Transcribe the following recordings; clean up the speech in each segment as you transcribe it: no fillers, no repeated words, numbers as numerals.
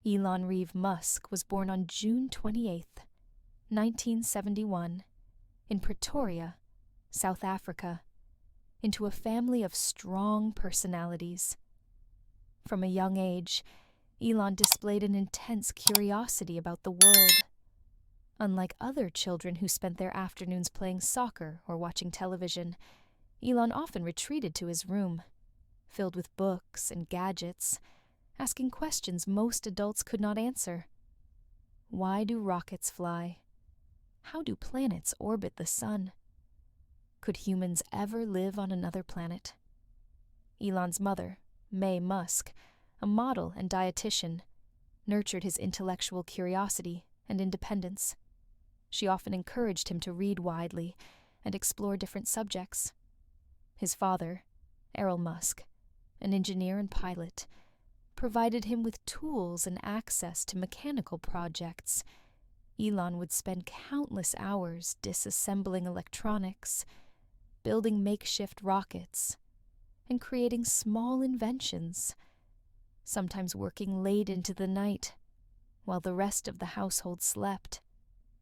Elon Reeve Musk was born on June 28, 1971, in Pretoria, South Africa, into a family of strong personalities. From a young age, Elon displayed an intense curiosity about the world. Unlike other children who spent their afternoons playing soccer or watching television, Elon often retreated to his room, filled with books and gadgets, asking questions most adults could not answer. Why do rockets fly? How do planets orbit the sun? Could humans ever live on another planet? Elon's mother, Mae Musk, a model and dietitian, nurtured his intellectual curiosity and independence. She often encouraged him to read widely and explore different subjects. His father, Errol Musk, an engineer and pilot, provided him with tools and access to mechanical projects. Elon would spend countless hours disassembling electronics, building makeshift rockets, and creating small inventions, sometimes working late into the night, while the rest of the household slept.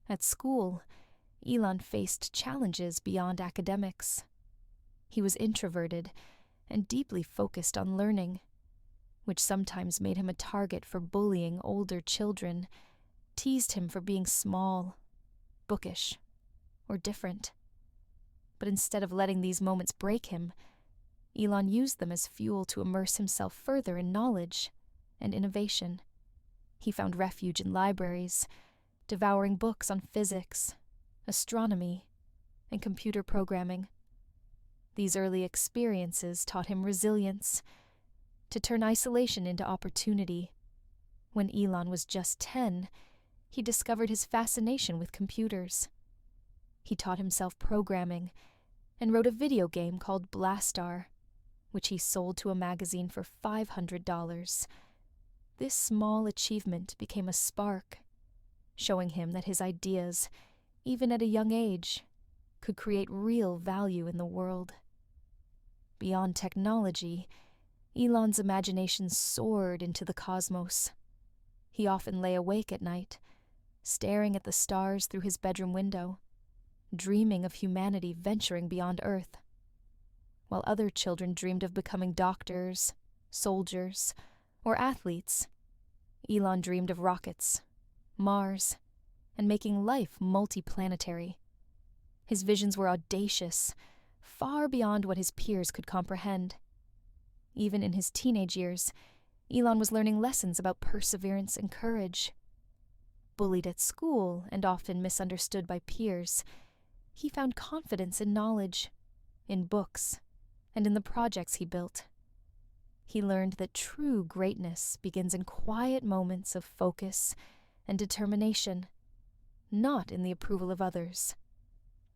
At school, Elon faced challenges beyond academics. He was introverted and deeply focused on learning, which sometimes made him a target for bullying older children, teased him for being small, bookish, or different. But instead of letting these moments break him, Elon used them as fuel to immerse himself further in knowledge and innovation. He found refuge in libraries, devouring books on physics, astronomy, and computer programming. These early experiences taught him resilience, to turn isolation into opportunity. When Elon was just 10, he discovered his fascination with computers. He taught himself programming and wrote a video game called Blastar, which he sold to a magazine for $500. This small achievement became a spark, showing him that his ideas, even at a young age, could create real value in the world. Beyond technology, Elon's imagination soared into the cosmos. He often lay awake at night, staring at the stars through his bedroom window, dreaming of humanity venturing beyond Earth. While other children dreamed of becoming doctors, soldiers, or athletes, Elon dreamed of rockets, Mars, and making life multiplanetary. His visions were audacious, far beyond what his peers could comprehend. Even in his teenage years, Elon was learning lessons about perseverance and courage. Bullied at school and often misunderstood by peers, he found confidence in knowledge, in books, and in the projects he built. He learned that true greatness begins in quiet moments of focus and determination, not in the approval of others.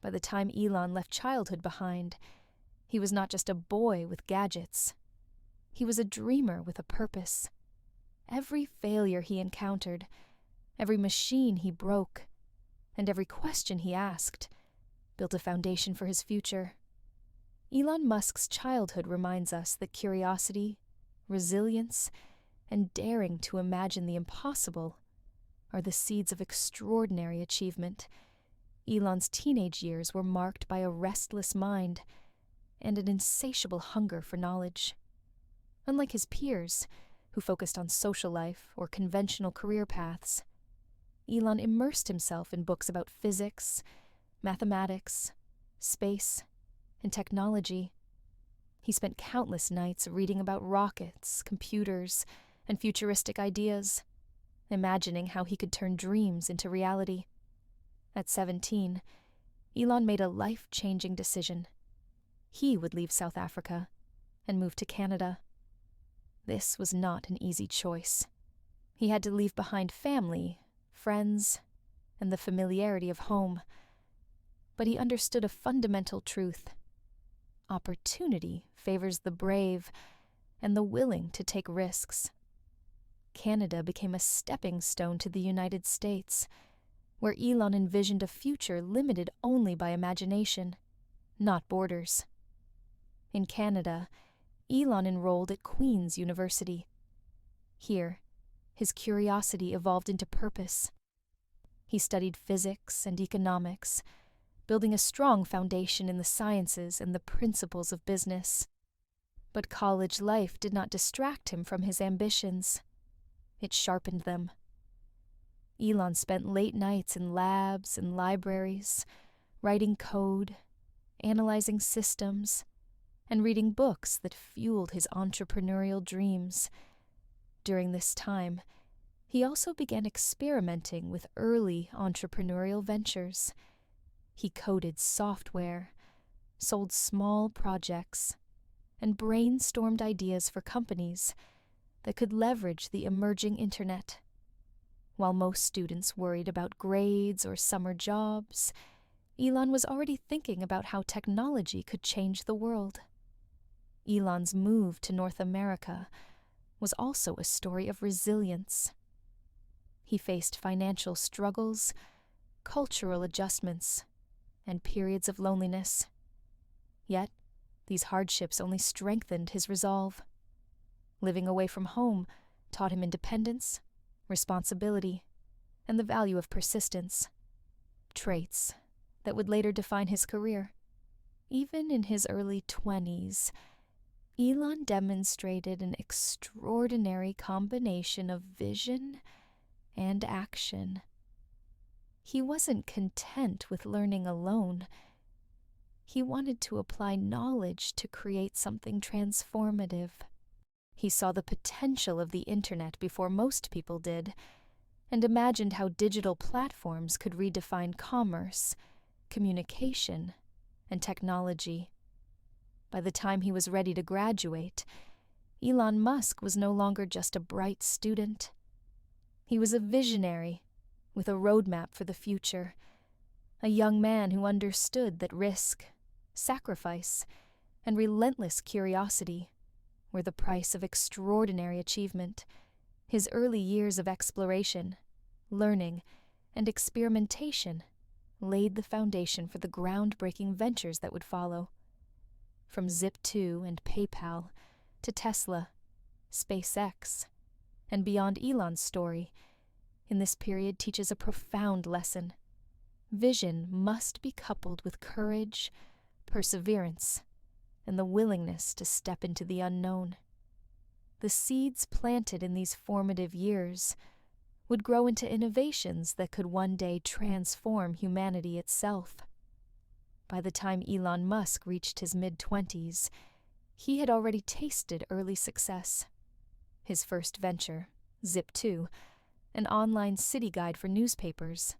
By the time Elon left childhood behind, he was not just a boy with gadgets. He was a dreamer with a purpose. Every failure he encountered, every machine he broke, and every question he asked built a foundation for his future. Elon Musk's childhood reminds us that curiosity, resilience, and daring to imagine the impossible are the seeds of extraordinary achievement. Elon's teenage years were marked by a restless mind and an insatiable hunger for knowledge. Unlike his peers, who focused on social life or conventional career paths, Elon immersed himself in books about physics, mathematics, space, and technology. He spent countless nights reading about rockets, computers, and futuristic ideas, imagining how he could turn dreams into reality. At 17, Elon made a life-changing decision. He would leave South Africa and move to Canada. This was not an easy choice. He had to leave behind family, friends, and the familiarity of home. But he understood a fundamental truth. Opportunity favors the brave and the willing to take risks. Canada became a stepping stone to the United States, where Elon envisioned a future limited only by imagination, not borders. In Canada, Elon enrolled at Queen's University. Here, his curiosity evolved into purpose. He studied physics and economics, building a strong foundation in the sciences and the principles of business. But college life did not distract him from his ambitions. It sharpened them. Elon spent late nights in labs and libraries, writing code, analyzing systems, and reading books that fueled his entrepreneurial dreams. During this time, he also began experimenting with early entrepreneurial ventures. He coded software, sold small projects, and brainstormed ideas for companies that could leverage the emerging internet. While most students worried about grades or summer jobs, Elon was already thinking about how technology could change the world. Elon's move to North America was also a story of resilience. He faced financial struggles, cultural adjustments, and periods of loneliness. Yet, these hardships only strengthened his resolve. Living away from home taught him independence, responsibility, and the value of persistence, traits that would later define his career. Even in his early 20s, Elon demonstrated an extraordinary combination of vision and action. He wasn't content with learning alone. He wanted to apply knowledge to create something transformative. He saw the potential of the internet before most people did, and imagined how digital platforms could redefine commerce, communication, and technology. By the time he was ready to graduate, Elon Musk was no longer just a bright student. He was a visionary with a roadmap for the future, a young man who understood that risk, sacrifice, and relentless curiosity were the price of extraordinary achievement. His early years of exploration, learning, and experimentation laid the foundation for the groundbreaking ventures that would follow. From Zip2 and PayPal to Tesla, SpaceX, and beyond, Elon's story in this period teaches a profound lesson. Vision must be coupled with courage, perseverance, and the willingness to step into the unknown. The seeds planted in these formative years would grow into innovations that could one day transform humanity itself. By the time Elon Musk reached his mid-20s, he had already tasted early success. His first venture, Zip2, an online city guide for newspapers,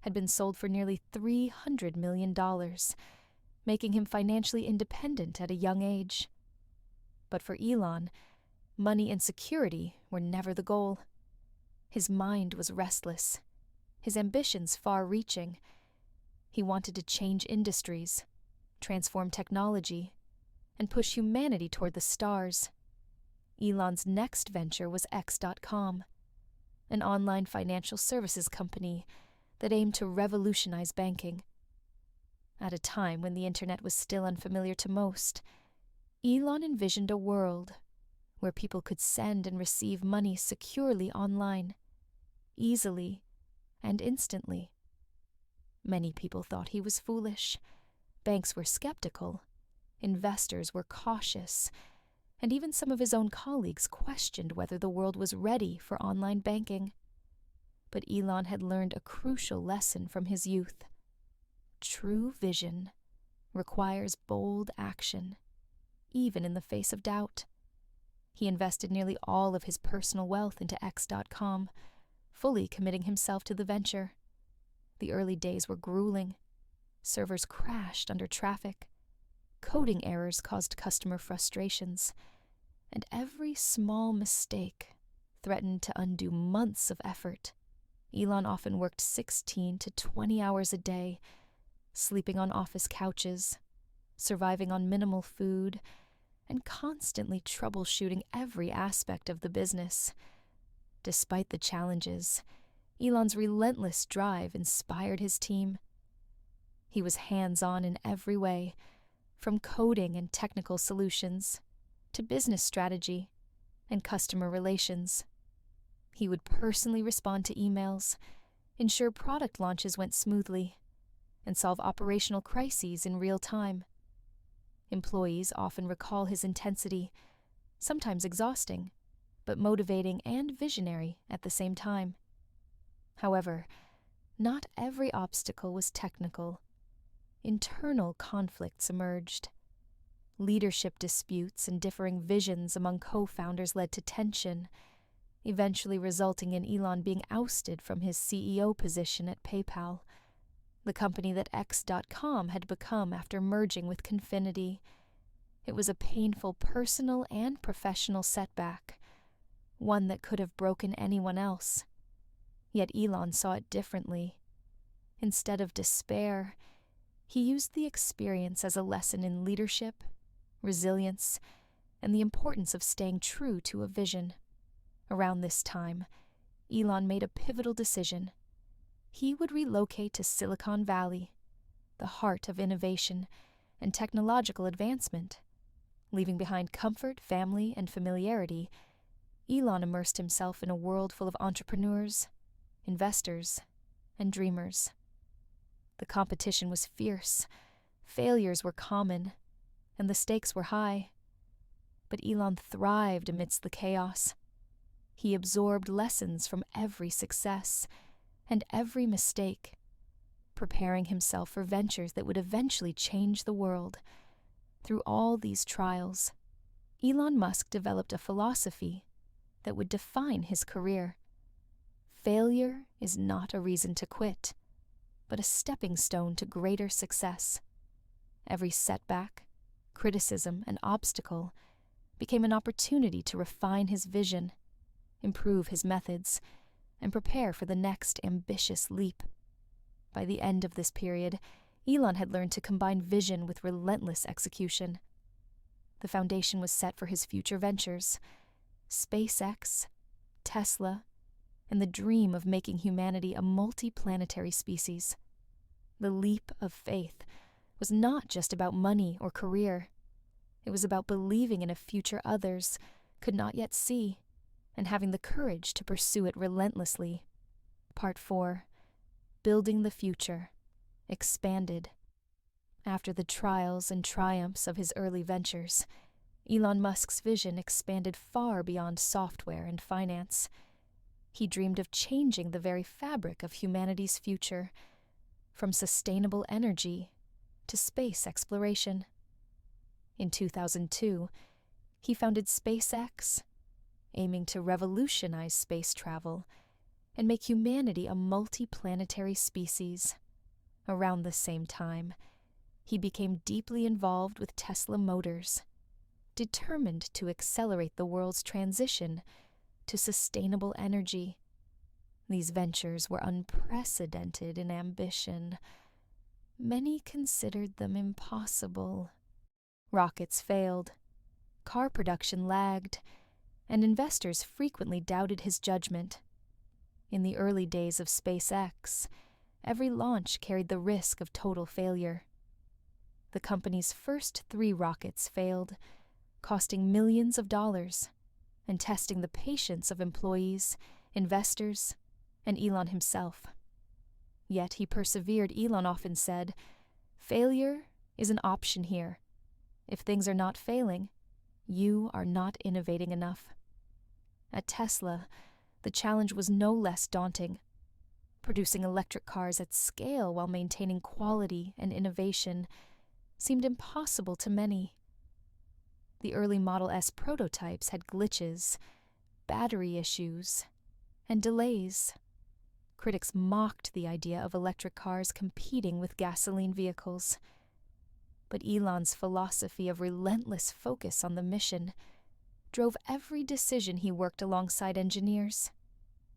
had been sold for nearly $300 million, making him financially independent at a young age. But for Elon, money and security were never the goal. His mind was restless, his ambitions far-reaching. He wanted to change industries, transform technology, and push humanity toward the stars. Elon's next venture was X.com, an online financial services company that aimed to revolutionize banking. At a time when the internet was still unfamiliar to most, Elon envisioned a world where people could send and receive money securely online, easily and instantly. Many people thought he was foolish. Banks were skeptical, investors were cautious, and even some of his own colleagues questioned whether the world was ready for online banking. But Elon had learned a crucial lesson from his youth. True vision requires bold action, even in the face of doubt. He invested nearly all of his personal wealth into X.com, fully committing himself to the venture. The early days were grueling. Servers crashed under traffic. Coding errors caused customer frustrations, and every small mistake threatened to undo months of effort. Elon often worked 16 to 20 hours a day, sleeping on office couches, surviving on minimal food, and constantly troubleshooting every aspect of the business. Despite the challenges, Elon's relentless drive inspired his team. He was hands-on in every way, from coding and technical solutions to business strategy and customer relations. He would personally respond to emails, ensure product launches went smoothly, and solve operational crises in real time. Employees often recall his intensity, sometimes exhausting, but motivating and visionary at the same time. However, not every obstacle was technical. Internal conflicts emerged. Leadership disputes and differing visions among co-founders led to tension, eventually resulting in Elon being ousted from his CEO position at PayPal, the company that X.com had become after merging with Confinity. It was a painful personal and professional setback, one that could have broken anyone else. Yet Elon saw it differently. Instead of despair, he used the experience as a lesson in leadership, resilience, and the importance of staying true to a vision. Around this time, Elon made a pivotal decision. He would relocate to Silicon Valley, the heart of innovation and technological advancement. Leaving behind comfort, family, and familiarity, Elon immersed himself in a world full of entrepreneurs, investors, and dreamers. The competition was fierce, failures were common, and the stakes were high. But Elon thrived amidst the chaos. He absorbed lessons from every success and every mistake, preparing himself for ventures that would eventually change the world. Through all these trials, Elon Musk developed a philosophy that would define his career. Failure is not a reason to quit, but a stepping stone to greater success. Every setback, criticism, and obstacle became an opportunity to refine his vision, improve his methods, and prepare for the next ambitious leap. By the end of this period, Elon had learned to combine vision with relentless execution. The foundation was set for his future ventures: SpaceX, Tesla, and the dream of making humanity a multi-planetary species. The leap of faith was not just about money or career. It was about believing in a future others could not yet see, and having the courage to pursue it relentlessly. Part 4. Building the Future. Expanded. After the trials and triumphs of his early ventures, Elon Musk's vision expanded far beyond software and finance. He dreamed of changing the very fabric of humanity's future, from sustainable energy to space exploration. In 2002, he founded SpaceX, aiming to revolutionize space travel and make humanity a multi-planetary species. Around the same time, he became deeply involved with Tesla Motors, determined to accelerate the world's transition to sustainable energy. These ventures were unprecedented in ambition. Many considered them impossible. Rockets failed, car production lagged, and investors frequently doubted his judgment. In the early days of SpaceX, every launch carried the risk of total failure. The company's first 3 rockets failed, costing millions of dollars, and testing the patience of employees, investors, and Elon himself. Yet he persevered. Elon often said, "Failure is an option here. If things are not failing, you are not innovating enough." At Tesla, the challenge was no less daunting. Producing electric cars at scale while maintaining quality and innovation seemed impossible to many. The early Model S prototypes had glitches, battery issues, and delays. Critics mocked the idea of electric cars competing with gasoline vehicles. But Elon's philosophy of relentless focus on the mission drove every decision. He worked alongside engineers,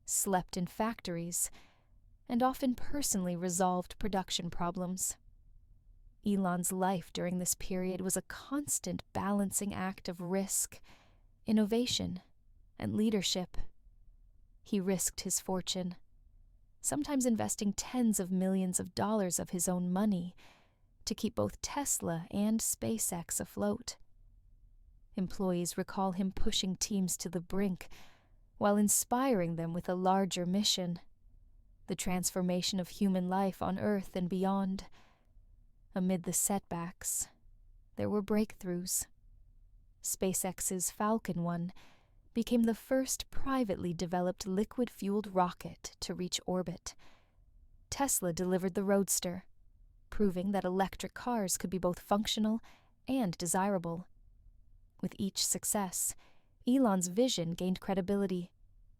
slept in factories, and often personally resolved production problems. Elon's life during this period was a constant balancing act of risk, innovation, and leadership. He risked his fortune, sometimes investing tens of millions of dollars of his own money to keep both Tesla and SpaceX afloat. Employees recall him pushing teams to the brink while inspiring them with a larger mission: the transformation of human life on Earth and beyond. Amid the setbacks, there were breakthroughs. SpaceX's Falcon 1 became the first privately developed liquid-fueled rocket to reach orbit. Tesla delivered the Roadster, proving that electric cars could be both functional and desirable. With each success, Elon's vision gained credibility,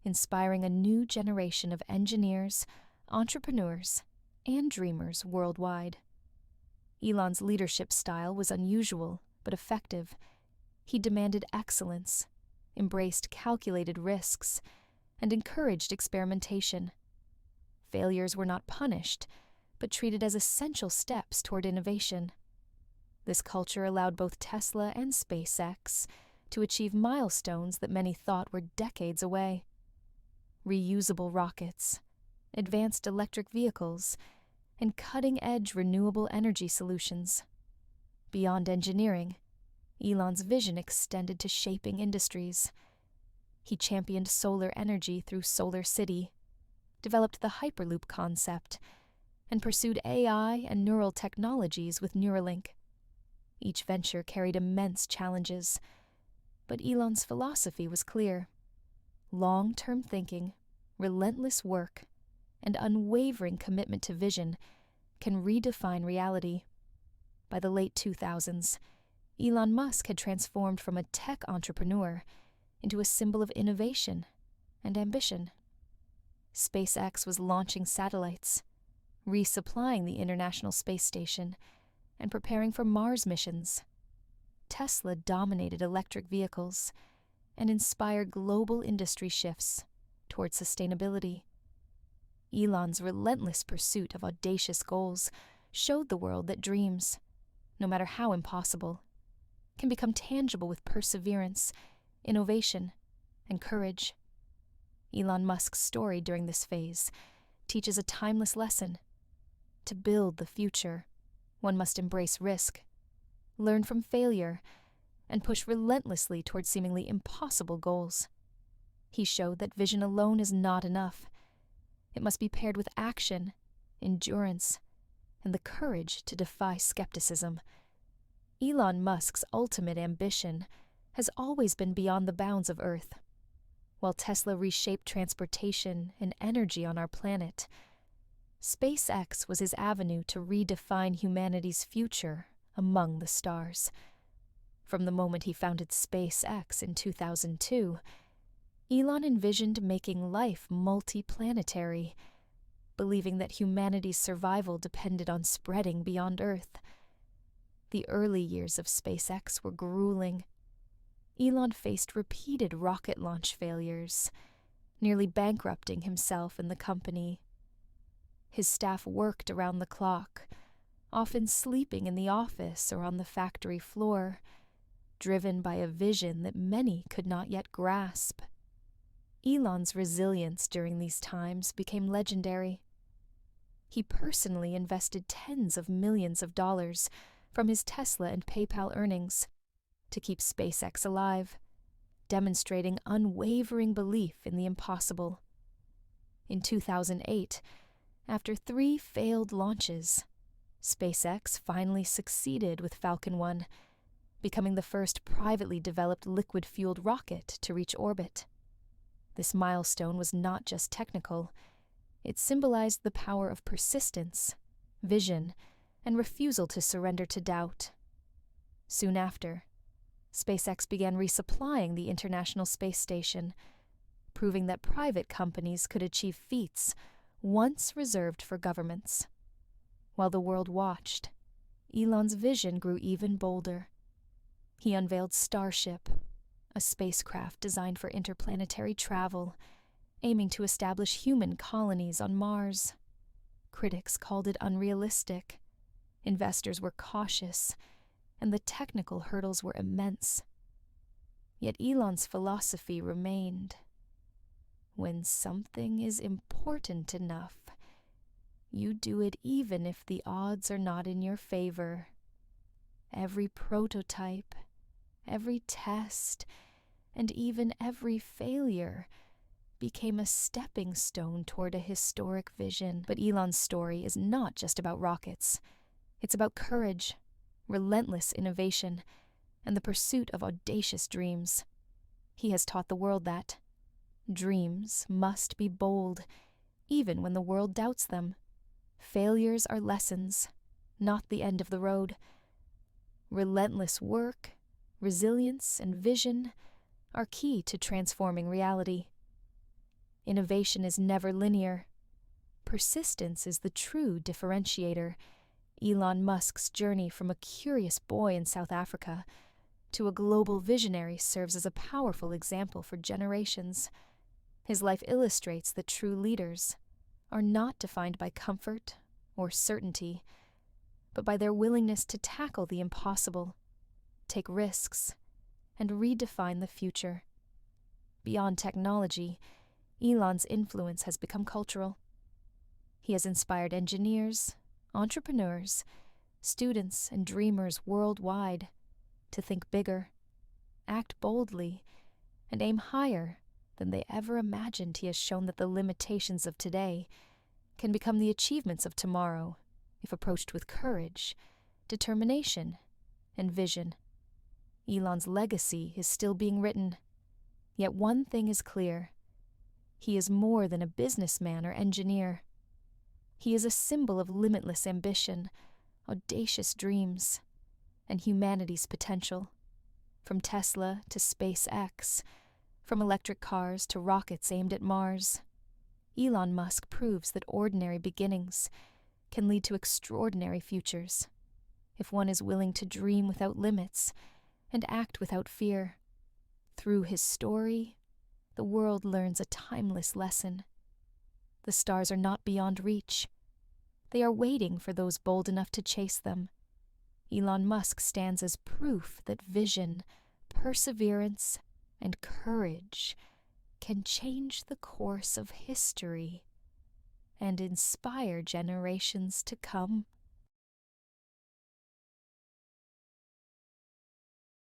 inspiring a new generation of engineers, entrepreneurs, and dreamers worldwide. Elon's leadership style was unusual but effective. He demanded excellence, embraced calculated risks, and encouraged experimentation. Failures were not punished, but treated as essential steps toward innovation. This culture allowed both Tesla and SpaceX to achieve milestones that many thought were decades away. Reusable rockets, advanced electric vehicles, and cutting-edge renewable energy solutions. Beyond engineering, Elon's vision extended to shaping industries. He championed solar energy through Solar City, developed the Hyperloop concept, and pursued AI and neural technologies with Neuralink. Each venture carried immense challenges, but Elon's philosophy was clear: long-term thinking, relentless work, and unwavering commitment to vision can redefine reality. By the late 2000s, Elon Musk had transformed from a tech entrepreneur into a symbol of innovation and ambition. SpaceX was launching satellites, resupplying the International Space Station, and preparing for Mars missions. Tesla dominated electric vehicles and inspired global industry shifts toward sustainability. Elon's relentless pursuit of audacious goals showed the world that dreams, no matter how impossible, can become tangible with perseverance, innovation, and courage. Elon Musk's story during this phase teaches a timeless lesson. To build the future, one must embrace risk, learn from failure, and push relentlessly toward seemingly impossible goals. He showed that vision alone is not enough. It must be paired with action, endurance, and the courage to defy skepticism. Elon Musk's ultimate ambition has always been beyond the bounds of Earth. While Tesla reshaped transportation and energy on our planet, SpaceX was his avenue to redefine humanity's future among the stars. From the moment he founded SpaceX in 2002, Elon envisioned making life multiplanetary, believing that humanity's survival depended on spreading beyond Earth. The early years of SpaceX were grueling. Elon faced repeated rocket launch failures, nearly bankrupting himself and the company. His staff worked around the clock, often sleeping in the office or on the factory floor, driven by a vision that many could not yet grasp. Elon's resilience during these times became legendary. He personally invested tens of millions of dollars from his Tesla and PayPal earnings to keep SpaceX alive, demonstrating unwavering belief in the impossible. In 2008, after 3 failed launches, SpaceX finally succeeded with Falcon 1, becoming the first privately developed liquid-fueled rocket to reach orbit. This milestone was not just technical. It symbolized the power of persistence, vision, and refusal to surrender to doubt. Soon after, SpaceX began resupplying the International Space Station, proving that private companies could achieve feats once reserved for governments. While the world watched, Elon's vision grew even bolder. He unveiled Starship, a spacecraft designed for interplanetary travel, aiming to establish human colonies on Mars. Critics called it unrealistic. Investors were cautious, and the technical hurdles were immense. Yet Elon's philosophy remained: when something is important enough, you do it even if the odds are not in your favor. Every prototype, every test, and even every failure became a stepping stone toward a historic vision. But Elon's story is not just about rockets. It's about courage, relentless innovation, and the pursuit of audacious dreams. He has taught the world that dreams must be bold, even when the world doubts them. Failures are lessons, not the end of the road. Relentless work, resilience, and vision are key to transforming reality. Innovation is never linear. Persistence is the true differentiator. Elon Musk's journey from a curious boy in South Africa to a global visionary serves as a powerful example for generations. His life illustrates that true leaders are not defined by comfort or certainty, but by their willingness to tackle the impossible, take risks, and redefine the future. Beyond technology, Elon's influence has become cultural. He has inspired engineers, entrepreneurs, students, and dreamers worldwide to think bigger, act boldly, and aim higher than they ever imagined. He has shown that the limitations of today can become the achievements of tomorrow if approached with courage, determination, and vision. Elon's legacy is still being written, yet one thing is clear. He is more than a businessman or engineer. He is a symbol of limitless ambition, audacious dreams, and humanity's potential. From Tesla to SpaceX, from electric cars to rockets aimed at Mars, Elon Musk proves that ordinary beginnings can lead to extraordinary futures if one is willing to dream without limits and act without fear. Through his story, the world learns a timeless lesson. The stars are not beyond reach. They are waiting for those bold enough to chase them. Elon Musk stands as proof that vision, perseverance, and courage can change the course of history and inspire generations to come.